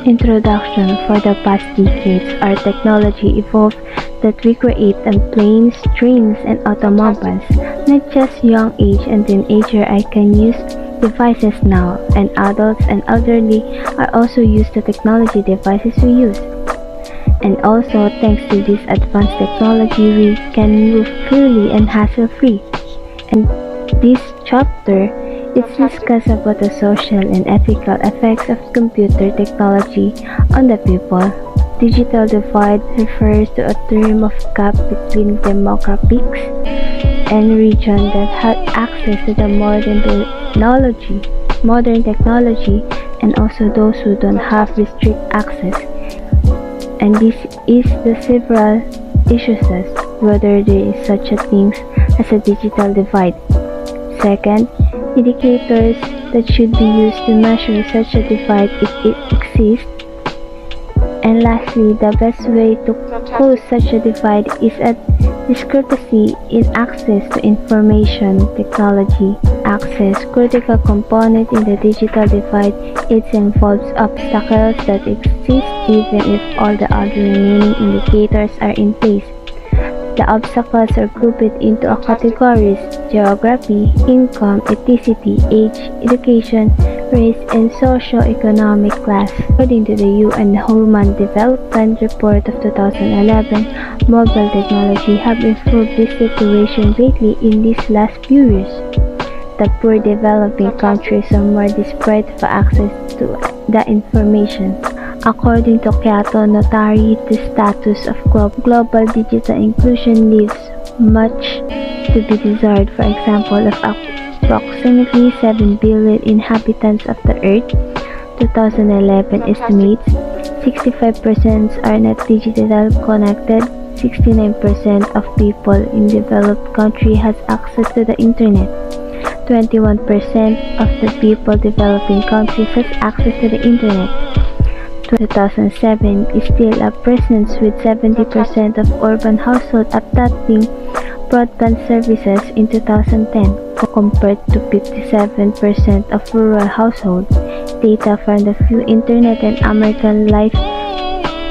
Introduction. For the past decades, our technology evolved that we create on planes, trains, and automobiles. Not just young age and teenager can use devices now, and adults and elderly are also used to technology devices we use. And also, thanks to this advanced technology, we can move freely and hassle-free. And this chapter is discuss about the social and ethical effects of computer technology on the people. Digital divide refers to a term of gap between demographics and regions that have access to the modern technology, and also those who don't have restrict access. And this is the several issues as whether there is such a thing as a digital divide. Second, indicators that should be used to measure such a divide if it exists. And lastly, the best way to cause such a divide is a discrepancy in access to information technology. Access, critical component in the digital divide. It involves obstacles that exist even if all the other remaining indicators are in place. The obstacles are grouped into categories: geography, income, ethnicity, age, education, race, and socio-economic class. According to the UN Human Development Report of 2011, mobile technology have improved this situation greatly in these last few years. The poor developing countries are more desperate for access to the information. According to Kyoto Notary, the status of global digital inclusion leaves much to be desired. For example, of approximately 7 billion inhabitants of the Earth, 2011 estimates 65% are not digitally connected. 69% of people in developed countries has access to the internet. 21% of the people developing countries has access to the internet. 2007 is still a presence with 70% of urban households adopting broadband services in 2010, compared to 57% of rural households. Data from the Few Internet and American Life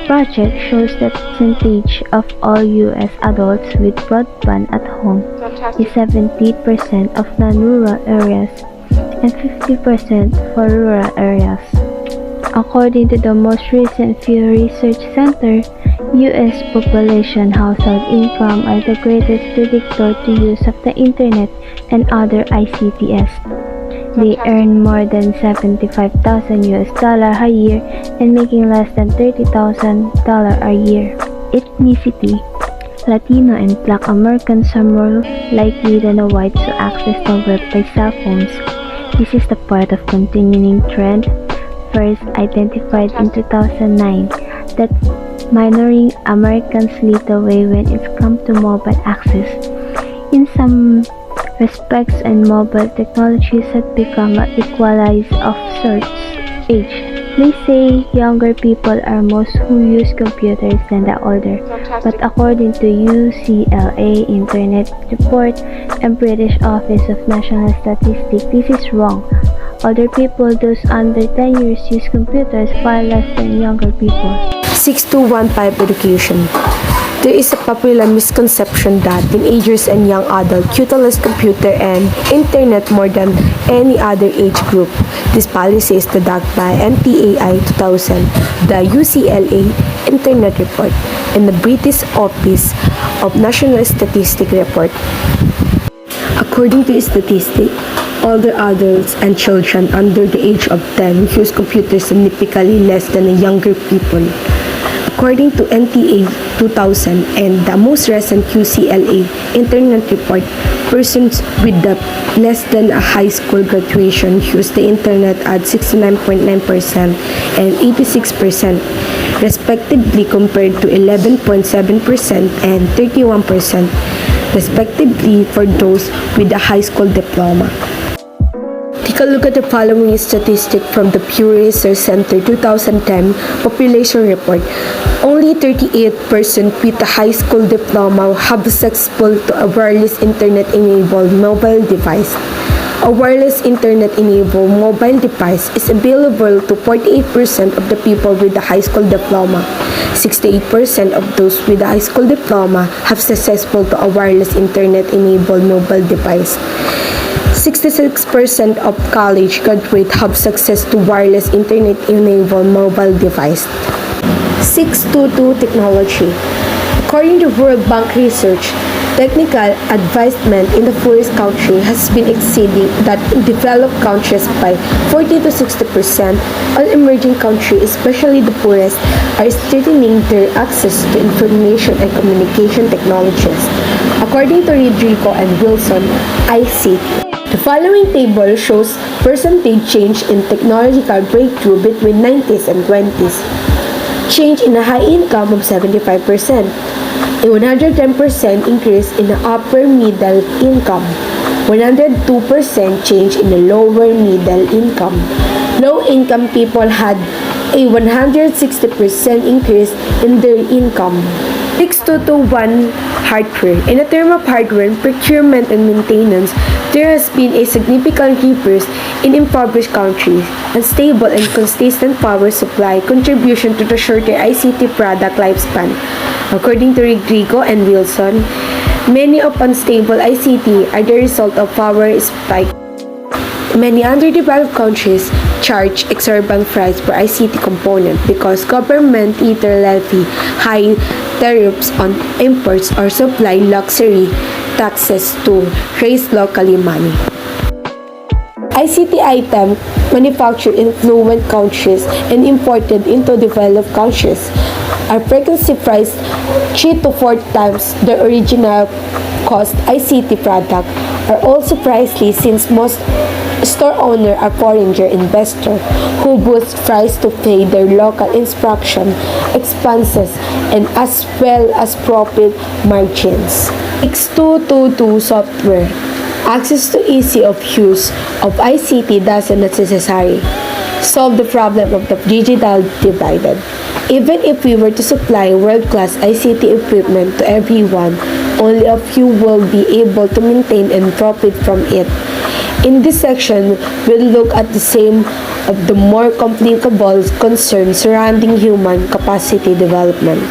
Project shows that percentage of all U.S. adults with broadband at home is 70% of non-rural areas and 50% for rural areas. According to the most recent Pew Research Center, U.S. population household income are the greatest predictor to use of the internet and other ICTs. They earn more than $75,000 a year and making less than $30,000 a year. Ethnicity. Latino and Black Americans are more likely than the whites to access the web by cell phones. This is the part of continuing trend first identified in 2009 that minoring Americans lead the way when it comes to mobile access. In some respects, and mobile technologies have become an equalizer of sorts. Age. They say younger people are most who use computers than the older, but according to UCLA Internet Report and British Office of National Statistics, this is wrong. Older people, those under 10 years, use computers far less than younger people. 6215 Education. There is a popular misconception that teenagers and young adults utilize computer and internet more than any other age group. This policy is deducted by NTAI 2000, the UCLA Internet Report, and the British Office of National Statistics Report. According to statistics, older adults and children under the age of 10 use computers significantly less than the younger people. According to NTA 2000 and the most recent UCLA Internet Report, persons with less than a high school graduation use the internet at 69.9% and 86%, respectively, compared to 11.7% and 31%, respectively, for those with a high school diploma. Take a look at the following statistic from the Pew Research Center 2010 Population Report. Only 38% with a high school diploma have access to a wireless internet-enabled mobile device. A wireless internet-enabled mobile device is available to 48% of the people with a high school diploma. 68% of those with a high school diploma have successful to a wireless internet-enabled mobile device. 66% of college graduates have success to wireless internet-enabled mobile device. 622 Technology. According to World Bank research, technical advancement in the poorest country has been exceeding that in developed countries by 40 to 60%. All emerging countries, especially the poorest, are strengthening their access to information and communication technologies. According to Rodrigo and Wilson, ICT. The following table shows percentage change in technological breakthrough between 90s and 20s. Change in a high income of 75%. A 110% increase in the upper middle income, 102% change in the lower middle income. Low-income people had a 160% increase in their income. 6221 Hardware. In the term of hardware, procurement and maintenance, there has been a significant decrease in impoverished countries. Unstable and consistent power supply contribution to the shorter ICT product lifespan. According to Rodrigo and Wilson, many of unstable ICT are the result of power spike. Many underdeveloped countries charge exorbitant price for ICT component because government either levy high tariffs on imports or supply luxury taxes to raise locally money. ICT item manufactured in affluent countries and imported into developed countries are frequently priced 3 to 4 times the original cost. ICT product are also pricey since most store owners are foreign investors who boost price to pay their local instruction expenses and as well as profit margins. 6222 Software. Access to easy of use of ICT doesn't necessarily solve the problem of the digital divide. Even if we were to supply world-class ICT equipment to everyone, only a few will be able to maintain and profit from it. In this section, we'll look at the same of the more complicable concerns surrounding human capacity development.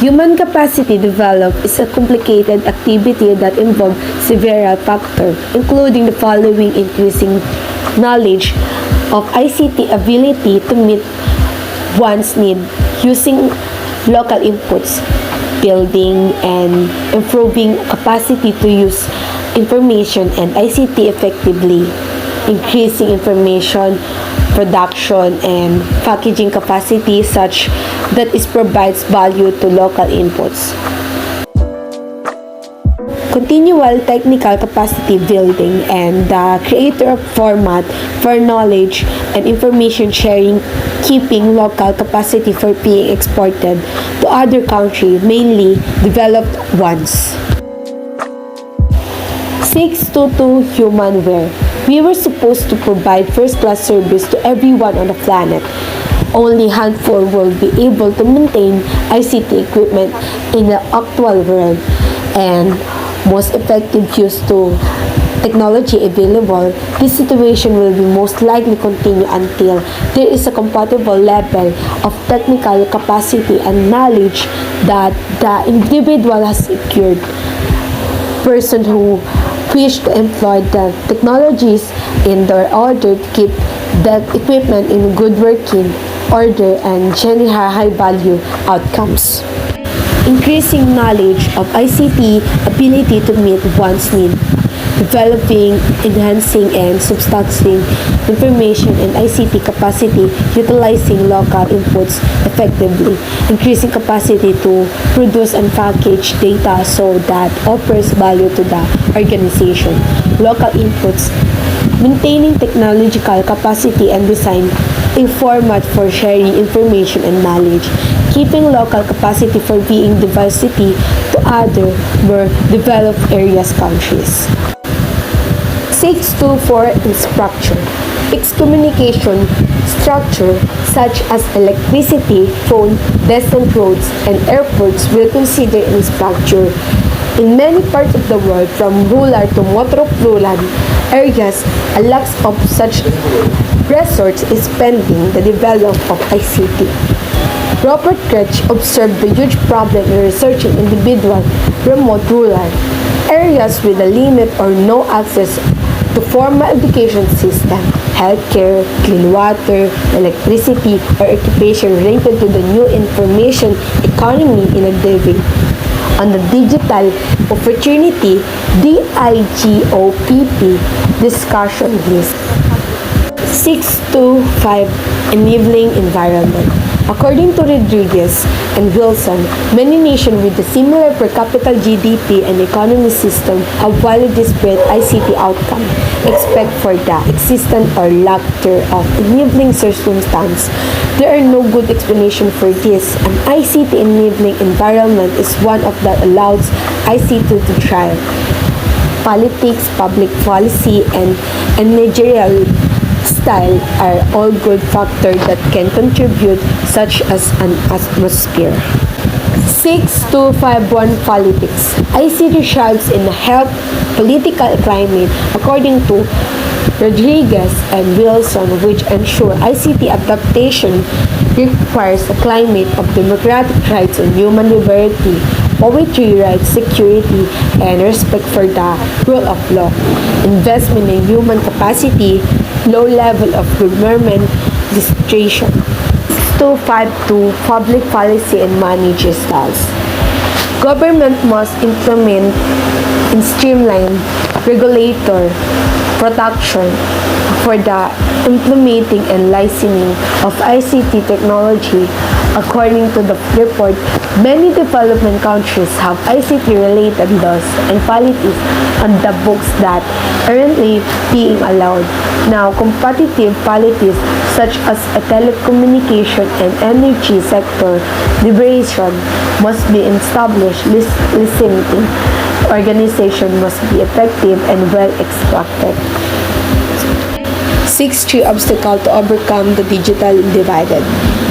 Human capacity development is a complicated activity that involves several factors, including the following: increasing knowledge of ICT ability to meet one's need, using local inputs, building and improving capacity to use information and ICT effectively, increasing information production and packaging capacity such that it provides value to local inputs. Continual technical capacity building and the creator of format for knowledge and information sharing, keeping local capacity for being exported to other countries, mainly developed ones. 622 Humanware. We were supposed to provide first-class service to everyone on the planet. Only a handful will be able to maintain ICT equipment in the actual world, and most effective use to technology available. This situation will be most likely continue until there is a compatible level of technical capacity and knowledge that the individual has secured. Person who wish to employ the technologies in their order to keep the equipment in good working order and generate high value outcomes. Increasing knowledge of ICT ability to meet one's need, developing, enhancing, and substantiating information and ICT capacity, utilizing local inputs effectively, increasing capacity to produce and package data so that offers value to the organization, local inputs, maintaining technological capacity and design a format for sharing information and knowledge, keeping local capacity for being diversity to other more developed areas countries. 624 Structure. Its communication structure such as electricity, phone, descent roads, and airports will consider in structure In many parts of the world, from rural to metropolitan areas, a lack of such resorts is pending the development of ICT. Robert Kretsch observed the huge problem in researching individual remote rural areas with a limit or no access to formal education system, healthcare, clean water, electricity, or occupation related to the new information economy in a living. On the digital opportunity, DIGOPP discussion list 625 enabling environment. According to Rodriguez and Wilson, many nations with a similar per capita GDP and economy system have wildly disparate ICT outcome, except for the existence or lack thereof enabling circumstance. There are no good explanation for this. An ICT enabling environment is one of that allows ICT to thrive. Politics, public policy, and managerial style are all good factors that can contribute, such as an atmosphere. 6251 Politics. ICT thrives in a health political climate, according to Rodriguez and Wilson, which ensure ICT adaptation requires a climate of democratic rights and human liberty, poetry rights, security, and respect for the rule of law, investment in human capacity, low level of government distraction. 252 Public policy and management styles. Government must implement and streamline regulator protection for the implementing and licensing of ICT technology. According to the report, many development countries have ICT-related laws and policies on the books that aren't being allowed. Now, competitive policies such as a telecommunication and energy sector liberation must be established. Listening organization must be effective and well extracted. 6. Obstacle to overcome the digital divided.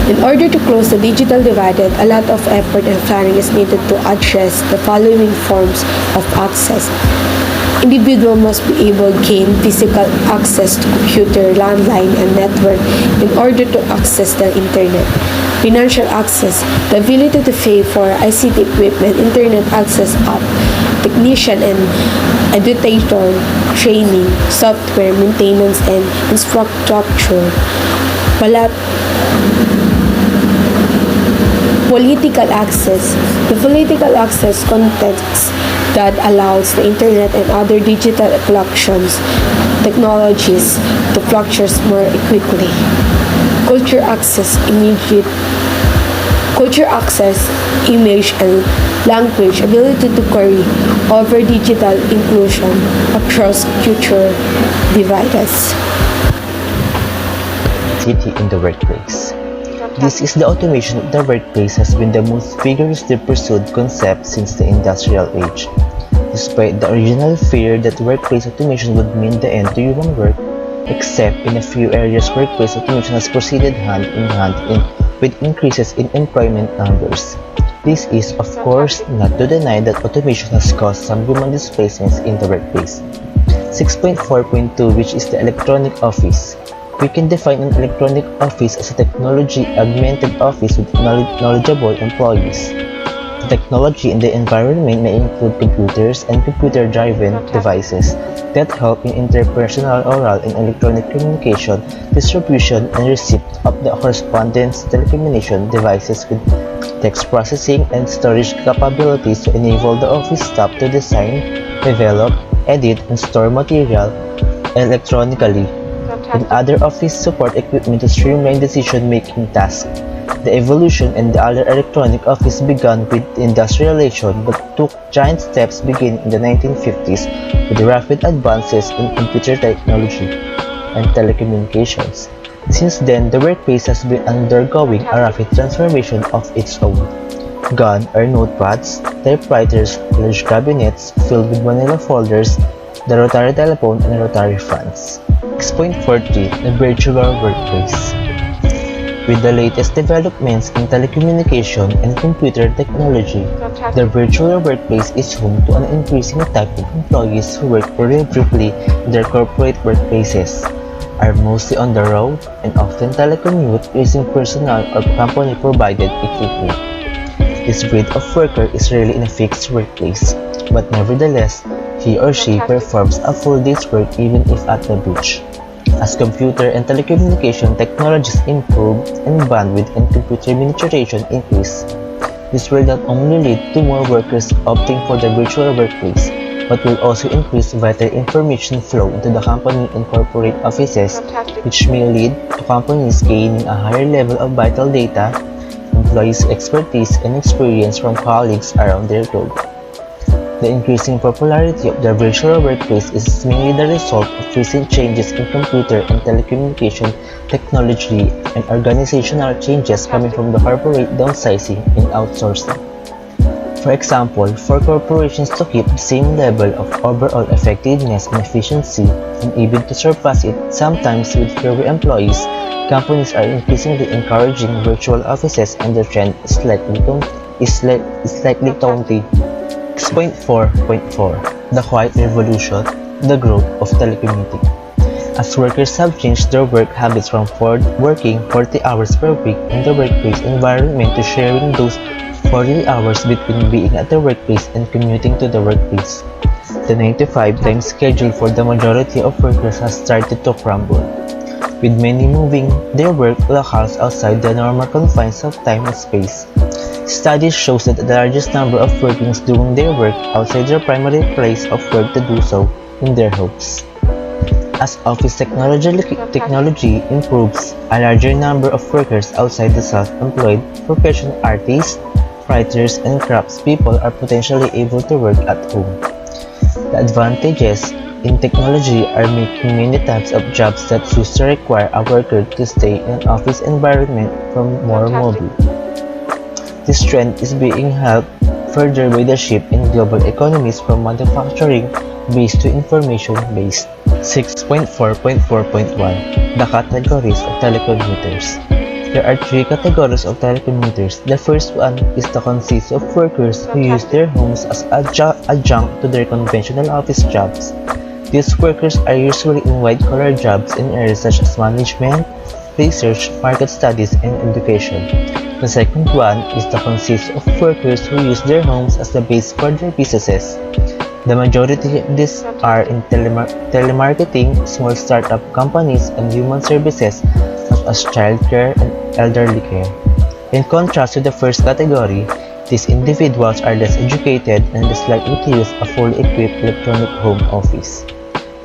In order to close the digital divided, a lot of effort and planning is needed to address the following forms of access. Individual must be able to gain physical access to computer, landline, and network in order to access the internet. Financial access, the ability to pay for ICT equipment, internet access app, technician and educator training, software maintenance, and infrastructure. Political access, the political access context that allows the internet and other digital collections technologies to fluctuate more quickly. Culture access, image and language, ability to carry over digital inclusion across cultural divides. City in the workplace. This is the automation of the workplace has been the most vigorously pursued concept since the industrial age. Despite the original fear that workplace automation would mean the end to human work, except in a few areas workplace automation has proceeded hand in hand with increases in employment numbers. This is, of course, not to deny that automation has caused some human displacements in the workplace. 6.4.2, which is the electronic office. We can define an electronic office as a technology-augmented office with knowledgeable employees. The technology in the environment may include computers and computer-driven devices that help in interpersonal, oral, and electronic communication, distribution, and receipt of the correspondence telecommunication devices with text processing and storage capabilities to enable the office staff to design, develop, edit, and store material electronically, and other office support equipment to streamline decision-making tasks. The evolution in the other electronic office began with industrialization but took giant steps beginning in the 1950s with the rapid advances in computer technology and telecommunications. Since then, the workplace has been undergoing a rapid transformation of its own. Gone are notepads, typewriters, large cabinets filled with manila folders, the rotary telephone, and rotary fans. 6.43 The virtual workplace. With the latest developments in telecommunication and computer technology, the virtual workplace is home to an increasing type of employees who work very briefly in their corporate workplaces, are mostly on the road, and often telecommute using personal or company-provided equipment. This breed of worker is rarely in a fixed workplace, but nevertheless, he or she performs a full day's work even if at the beach. As computer and telecommunication technologies improve and bandwidth and computer miniaturization increase, this will not only lead to more workers opting for the virtual workplace, but will also increase vital information flow into the company and corporate offices, which may lead to companies gaining a higher level of vital data, employees' expertise, and experience from colleagues around their globe. The increasing popularity of the virtual workplace is mainly the result of recent changes in computer and telecommunication technology and organizational changes coming from the corporate downsizing and outsourcing. For example, for corporations to keep the same level of overall effectiveness and efficiency, and even to surpass it, sometimes with fewer employees, companies are increasingly encouraging virtual offices, and the trend is likely taunting. 6.4.4 The Quiet Revolution, the Growth of Telecommuting. As workers have changed their work habits from working 40 hours per week in the workplace environment to sharing those 40 hours between being at the workplace and commuting to the workplace, the 9 to 5 time schedule for the majority of workers has started to crumble, with many moving their work locales outside the normal confines of time and space. Studies show that the largest number of workers doing their work outside their primary place of work to do so in their homes. As office technology improves, a larger number of workers outside the self-employed profession, artists, writers, and craftspeople are potentially able to work at home. The advantages in technology are making many types of jobs that used to require a worker to stay in an office environment more mobile. This trend is being helped further by the shift in global economies from manufacturing-based to information-based. 6.4.4.1 The Categories of Telecommuters. There are 3 categories of telecommuters. The first one is the consists of workers who use their homes as adjunct to their conventional office jobs. These workers are usually in white-collar jobs in areas such as management, research, market studies, and education. The second one is the consists of workers who use their homes as the base for their businesses. The majority of these are in telemarketing, small startup companies, and human services such as childcare and elderly care. In contrast to the first category, these individuals are less educated and less likely to use a fully equipped electronic home office.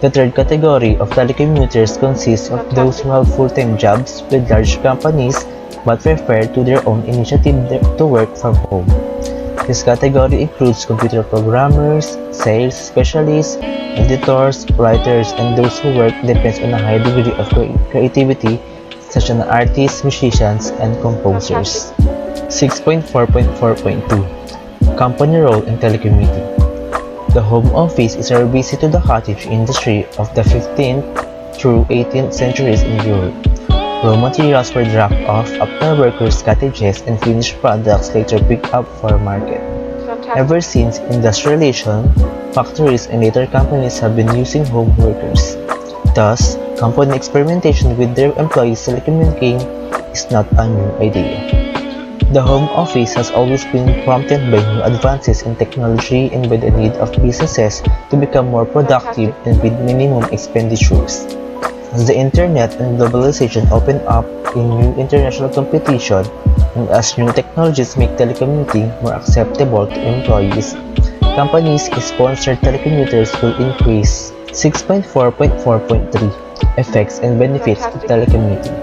The third category of telecommuters consists of those who have full-time jobs with large companies but prefer to their own initiative to work from home. This category includes computer programmers, sales specialists, editors, writers, and those who work depends on a high degree of creativity, such as artists, musicians, and composers. 6.4.4.2 Company Role in Telecommuting. The home office is a visit to the cottage industry of the 15th through 18th centuries in Europe. Raw materials were dropped off after workers' cottages and finished products later picked up for market. Ever since industrialization, factories and later companies have been using home workers. Thus, company experimentation with their employees telecommunicating is not a new idea. The home office has always been prompted by new advances in technology and by the need of businesses to become more productive and with minimum expenditures. As the internet and globalization open up in new international competition, and as new technologies make telecommuting more acceptable to employees, companies' sponsored telecommuters will increase. 6.4.4.3 Effects and Benefits of Telecommuting.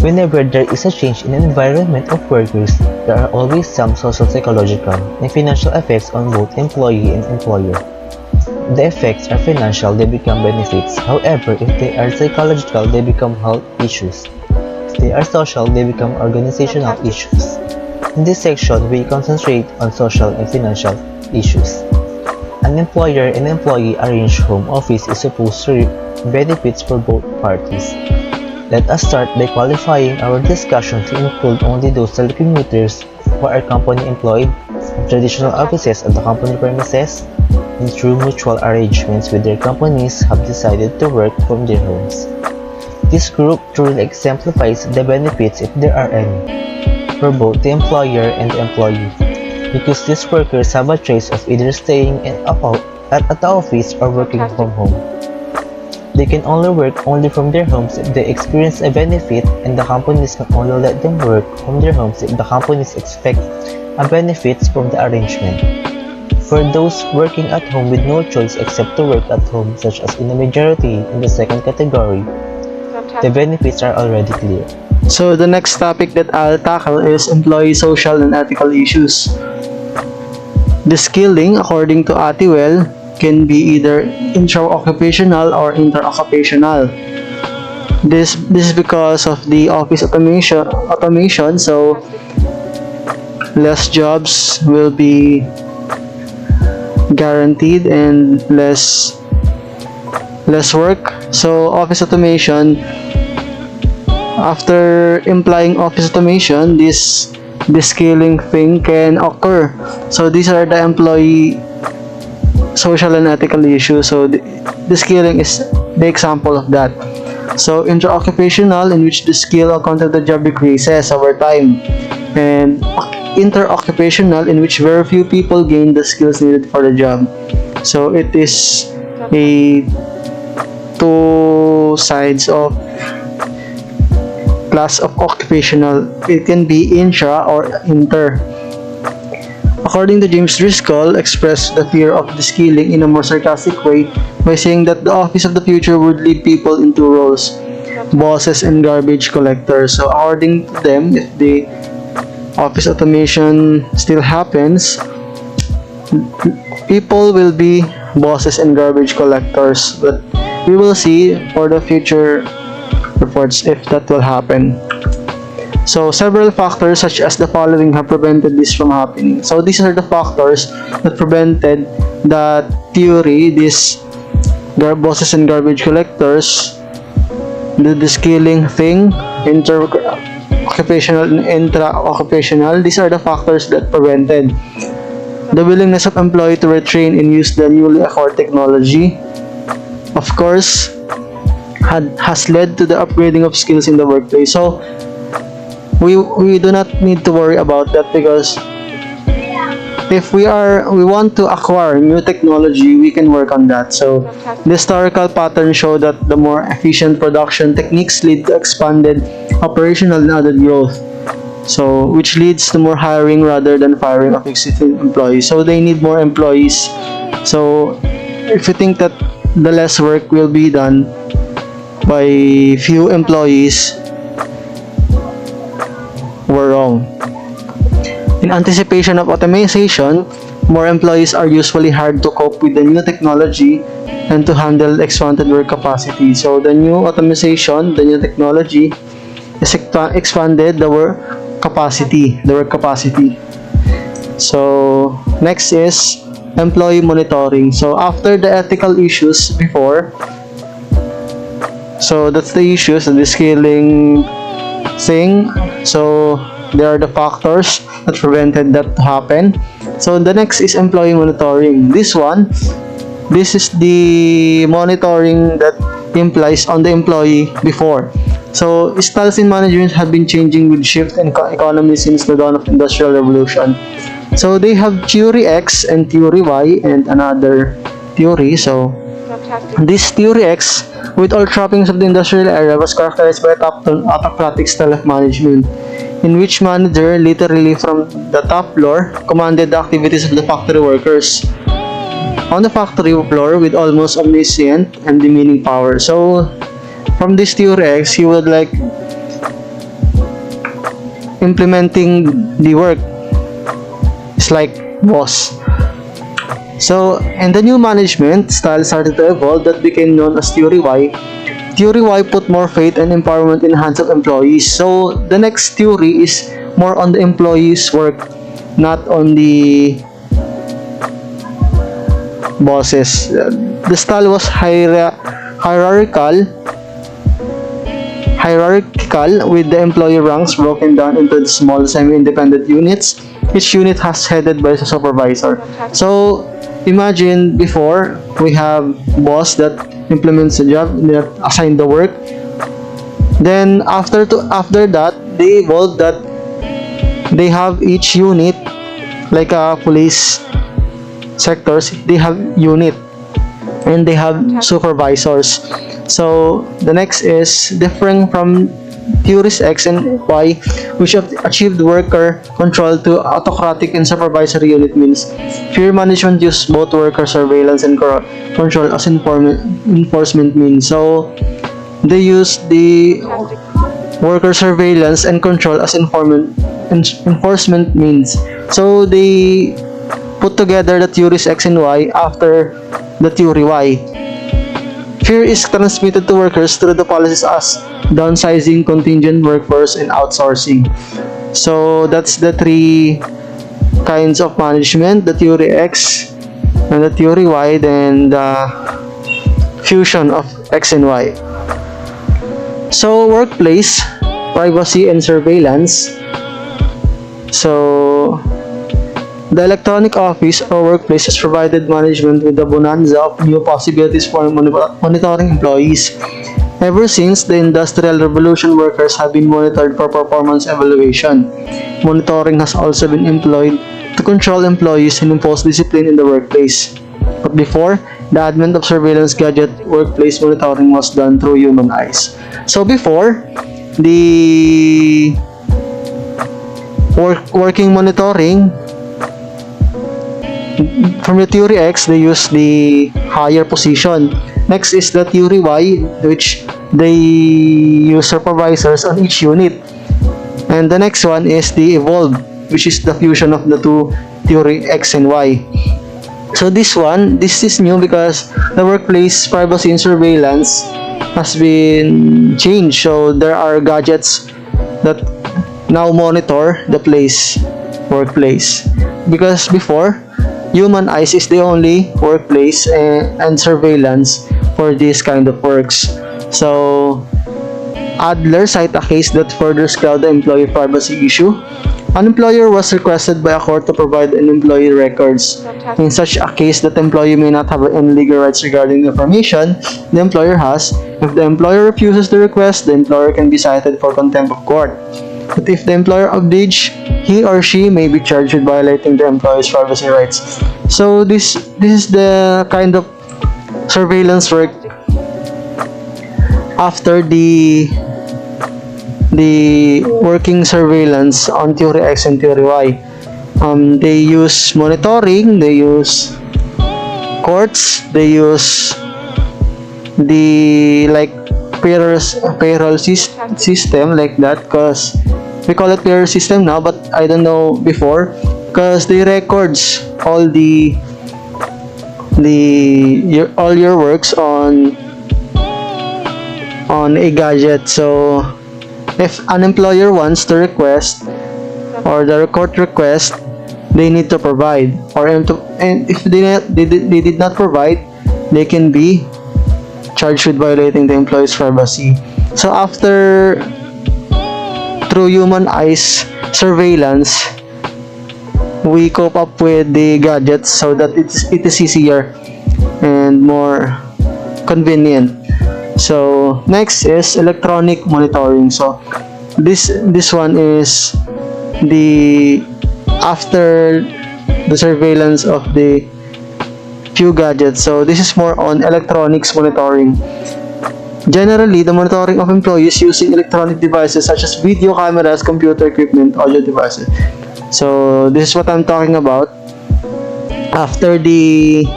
Whenever there is a change in the environment of workers, there are always some social, psychological, and financial effects on both employee and employer. The effects are financial, they become benefits. However, if they are psychological, they become health issues. If they are social, they become organizational issues. In this section, we concentrate on social and financial issues. An employer and employee arranged home office is supposed to reap benefits for both parties. Let us start by qualifying our discussion to include only those telecommuters who are company employed, traditional offices at the company premises, and through mutual arrangements with their companies have decided to work from their homes. This group truly exemplifies the benefits, if there are any, for both the employer and the employee, because these workers have a choice of either staying at the office or working from home. They can only work from their homes if they experience a benefit, and the companies can only let them work from their homes if the companies expect a benefits from the arrangement. For those working at home with no choice except to work at home, such as in the majority in the second category, the benefits are already clear. So the next topic that I'll tackle is employee social and ethical issues. The skilling, according to Attiwell, can be either intra-occupational or inter-occupational. This is because of the office automation, so less jobs will be guaranteed and less work. So office automation, after implying office automation, this scaling thing can occur. So these are the employee social and ethical issues. So the scaling is the example of that. So inter-occupational, in which the skill or content of the job decreases over time, and inter-occupational, in which very few people gain the skills needed for the job. So it is a two sides of class of occupational. It can be intra or inter. According to James Driscoll, expressed the fear of de-skilling in a more sarcastic way by saying that the office of the future would lead people into roles, bosses and garbage collectors. So according to them, if the office automation still happens, people will be bosses and garbage collectors. But we will see for the future reports if that will happen. So several factors such as the following have prevented this from happening. So these are the factors that prevented the theory, these bosses and garbage collectors, the scaling thing, inter-occupational and intra-occupational. These are the factors that prevented the willingness of employee to retrain and use the newly acquired technology. Of course, has led to the upgrading of skills in the workplace. So we do not need to worry about that, because if we want to acquire new technology, we can work on that. So the historical patterns show that the more efficient production techniques lead to expanded operational and added growth, so which leads to more hiring rather than firing of existing employees. So they need more employees. So if you think that the less work will be done by few employees, were wrong. In anticipation of automation, more employees are usually hired to cope with the new technology and to handle expanded work capacity. So the new automation, the new technology, is expanded the work capacity. So next is employee monitoring. So after the ethical issues before, so that's the issues, the scaling thing. So there are the factors that prevented that to happen. So the next is employee monitoring. This is the monitoring that implies on the employee before. So styles in management have been changing with shift in economy since the dawn of Industrial Revolution. So they have theory X and theory Y and another theory. So this theory X, with all trappings of the industrial era, was characterized by autocratic style of management, in which manager, literally from the top floor, commanded the activities of the factory workers on the factory floor with almost omniscient and demeaning power. So from this theory X, he would like implementing the work. It's like boss. So, and the new management style started to evolve that became known as Theory Y. Theory Y put more faith and empowerment in the hands of employees. So, the next theory is more on the employees' work, not on the bosses. The style was hierarchical hierarchical, with the employee ranks broken down into the small semi-independent units. Each unit has headed by a supervisor. So imagine before we have boss that implements the job, that assign the work. Then after that, they evolved that they have each unit, like a police sectors, they have unit and they have supervisors. So the next is differing from theories X and Y, which have achieved worker control to autocratic and supervisory unit means peer management use both worker surveillance and control as enforcement means. So they use the worker surveillance and control as enforcement means. So they put together the theories X and Y after the theory Y. Fear is transmitted to workers through the policies as downsizing, contingent workforce, and outsourcing. So that's the three kinds of management: the theory X and the theory Y, then the fusion of X and Y. So workplace, privacy and surveillance. So the electronic office or workplace has provided management with a bonanza of new possibilities for monitoring employees. Ever since the Industrial Revolution, workers have been monitored for performance evaluation. Monitoring has also been employed to control employees and impose discipline in the workplace. But before, the advent of surveillance gadget, workplace monitoring was done through human eyes. So before, the working monitoring, from the theory X, they use the higher position. Next is the theory Y, which they use supervisors on each unit. And the next one is the evolve, which is the fusion of the two theory X and Y. So this is new because the workplace privacy and surveillance has been changed. So there are gadgets that now monitor the workplace. Because before, human eyes is the only workplace and surveillance for this kind of works. So Adler cite a case that further scaled the employee privacy issue. An employer was requested by a court to provide an employee records. In such a case, that employee may not have any legal rights regarding the information the employer has. If the employer refuses the request, the employer can be cited for contempt of court. But if the employer obliges, he or she may be charged with violating the employee's privacy rights. So this is the kind of surveillance work after the working surveillance on theory X and theory Y. They use monitoring, they use courts, they use the payroll system like that, because we call it payroll system now, but I don't know before, because they records all your works on a gadget. So if an employer wants to request or the court request, they need to provide, and if they did not provide, they can be charged with violating the employee's privacy. So after, through human eyes surveillance, we cope up with the gadgets so that it is easier and more convenient. So next is electronic monitoring. So this one is the after the surveillance of the few gadgets. So this is more on electronics monitoring. Generally, the monitoring of employees using electronic devices such as video cameras, computer equipment, audio devices. So this is what I'm talking about. After the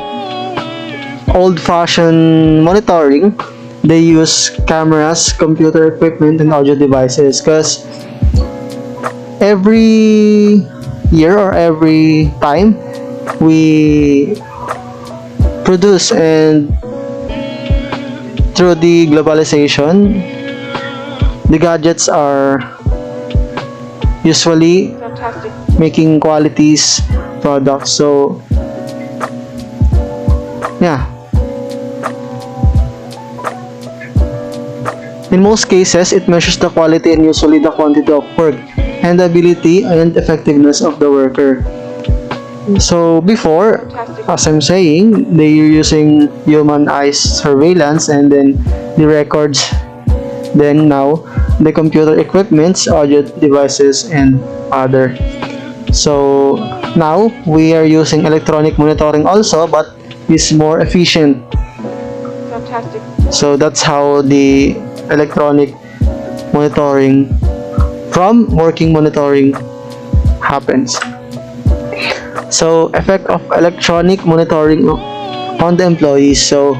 old-fashioned monitoring, they use cameras, computer equipment, and audio devices, because every year or every time we produce, and through the globalization, the gadgets are usually making qualities products. So yeah. In most cases, it measures the quality and usually the quantity of work and the ability and effectiveness of the worker. So before, as I'm saying, they're using human eyes surveillance and then the records. Then now, the computer equipments, audio devices, and other. So now, we are using electronic monitoring also, but it's more efficient. So that's how the electronic monitoring from working monitoring happens. So effect of electronic monitoring on the employees. So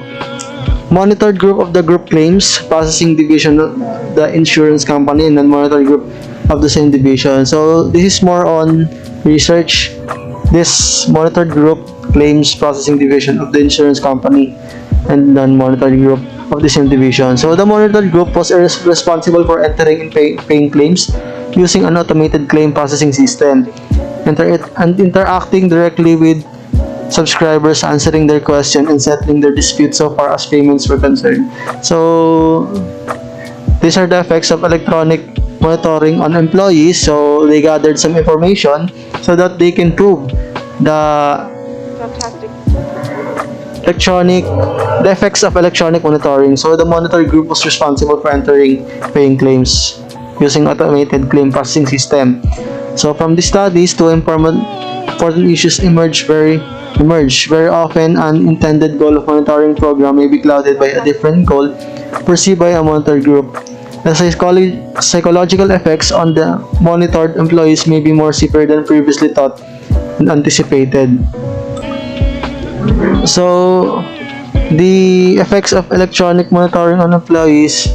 monitored group of the group claims processing division of the insurance company and then monitored group of the same division. So this is more on research. This monitored group claims processing division of the insurance company and then monitored group of the same division. So the monitored group was responsible for entering and paying claims using an automated claim processing system and interacting directly with subscribers, answering their question and settling their disputes so far as payments were concerned. So these are the effects of electronic monitoring on employees. So they gathered some information so that they can prove the effects of electronic monitoring. So the monitored group was responsible for entering paying claims using automated claim processing system. So from the studies, two important issues emerge very often. An intended goal of monitoring program may be clouded by a different goal perceived by a monitored group. The psychological effects on the monitored employees may be more severe than previously thought and anticipated. So the effects of electronic monitoring on employees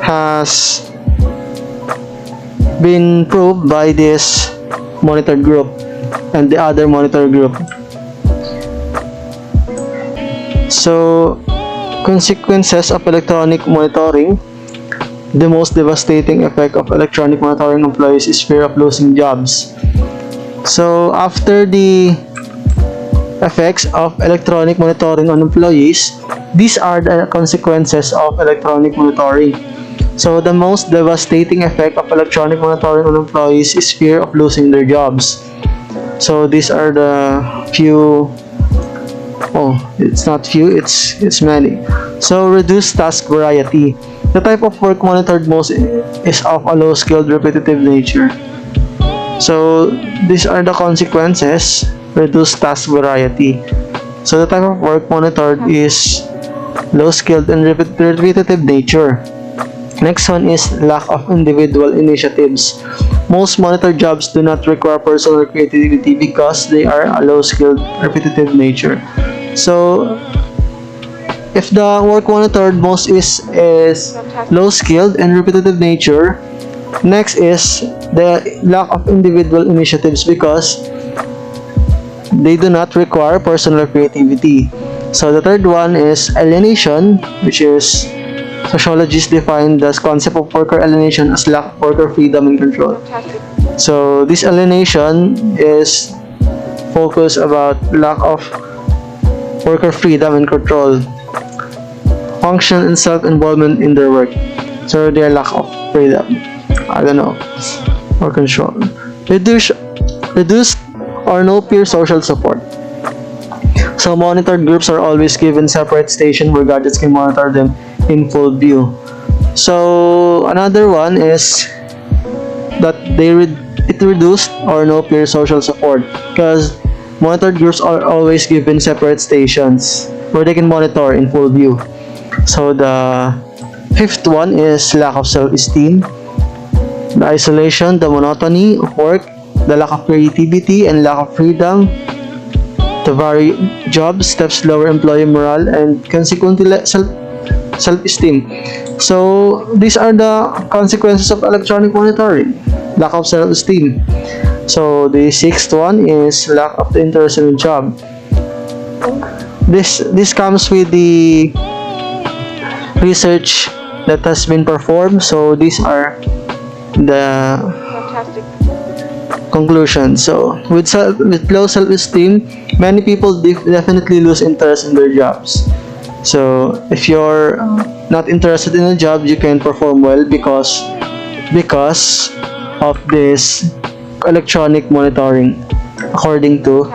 has been proved by this monitored group and the other monitored group. So consequences of electronic monitoring. The most devastating effect of electronic monitoring employees is fear of losing jobs. So after the effects of electronic monitoring on employees, these are the consequences of electronic monitoring. So the most devastating effect of electronic monitoring on employees is fear of losing their jobs. So these are the few. Oh, it's not few, it's many. So reduced task variety. The type of work monitored most is of a low-skilled repetitive nature. So these are the consequences. Reduced task variety. So the type of work monitored is low-skilled and repetitive nature. Next one is lack of individual initiatives. Most monitored jobs do not require personal creativity because they are a low-skilled, repetitive nature. So, if the work monitored most is low-skilled and repetitive nature, next is the lack of individual initiatives because they do not require personal creativity. So the third one is alienation, which is sociologists define the concept of worker alienation as lack of worker freedom and control. So this alienation is focused about lack of worker freedom and control, function and self-involvement in their work. So their lack of freedom, or control. Reduced or no peer social support. So monitored groups are always given separate station where gadgets can monitor them in full view. So another one is that it reduced or no peer social support because monitored groups are always given separate stations where they can monitor in full view. So the fifth one is lack of self-esteem, the isolation, the monotony of work, the lack of creativity and lack of freedom, the varied job steps lower employee morale and consequently self-esteem. So these are the consequences of electronic monitoring. Lack of self-esteem. So the sixth one is lack of the interest in the job. This comes with the research that has been performed. So these are the conclusions. So with low self-esteem, many people definitely lose interest in their jobs. So if you're not interested in a job, you can perform well because of this electronic monitoring, according to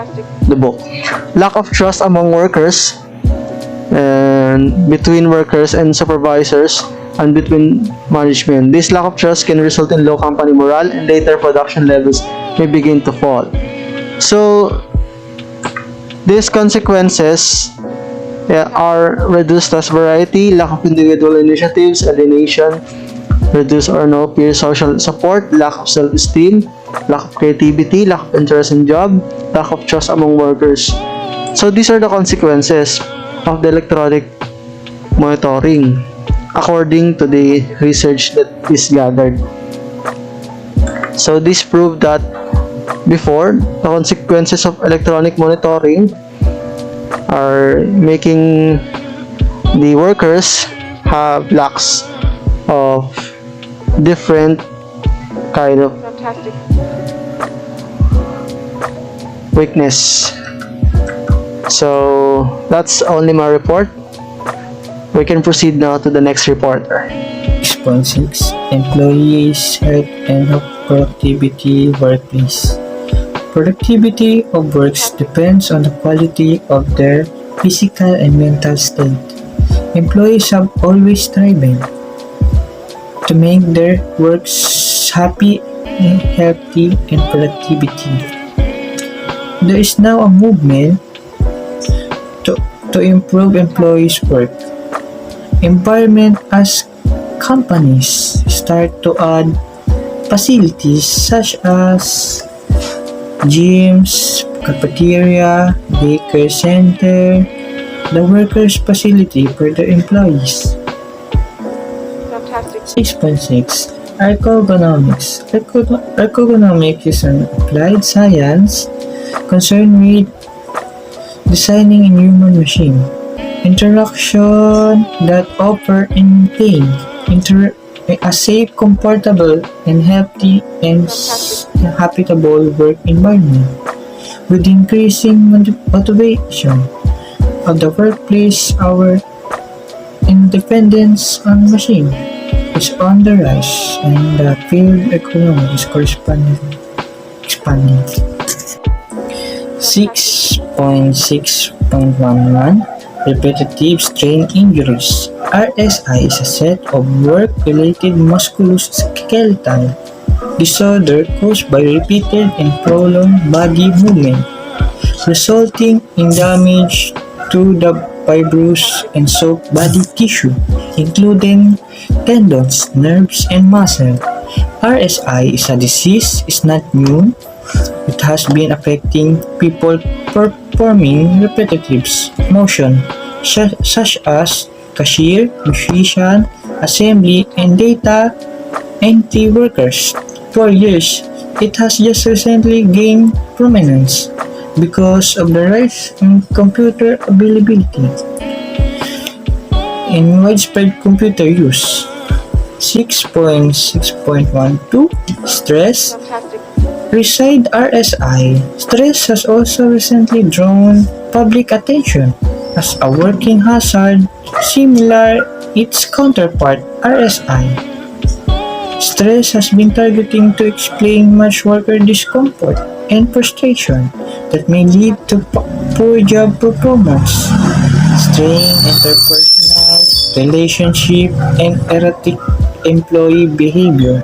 the book. Lack of trust among workers and between workers and supervisors and between management. This lack of trust can result in low company morale and later production levels may begin to fall. So these consequences are reduced task variety, lack of individual initiatives, alienation, reduced or no peer social support, lack of self-esteem, lack of creativity, lack of interest in job, lack of trust among workers. So these are the consequences of the electronic monitoring according to the research that is gathered. So this proved that before, the consequences of electronic monitoring are making the workers have lacks of different kind of weakness. So that's only my report. We can proceed now to the next reporter. 6.6 Employees' Health and Productivity Workplace. Productivity of works depends on the quality of their physical and mental state. Employees have always striving to make their works happy and healthy and productivity. There is now a movement to improve employees' work environment as companies start to add facilities such as gyms, cafeteria, daycare center, the workers' facility for their employees. 6.6 Ergonomics. Ergonomics is an applied science concerned with designing a human machine interaction that offer and maintain a safe, comfortable, and healthy and habitable work environment with increasing motivation of the workplace. Our independence on machine is on the rise and the field economy is correspondingly expanding. 6.6.11 Repetitive strain injuries. RSI is a set of work-related musculoskeletal disorder caused by repeated and prolonged body movement, resulting in damage to the fibrous and soft body tissue, including tendons, nerves, and muscle. RSI is a disease, is not new. It has been affecting people performing repetitive motion such as cashier, musician, assembly, and data entry workers. For years, it has just recently gained prominence because of the rise in computer availability and widespread computer use. 6.6.12 Stress. Beside RSI, stress has also recently drawn public attention as a working hazard similar its counterpart RSI. Stress has been targeting to explain much worker discomfort and frustration that may lead to poor job performance, strained interpersonal relationship, and erratic employee behavior.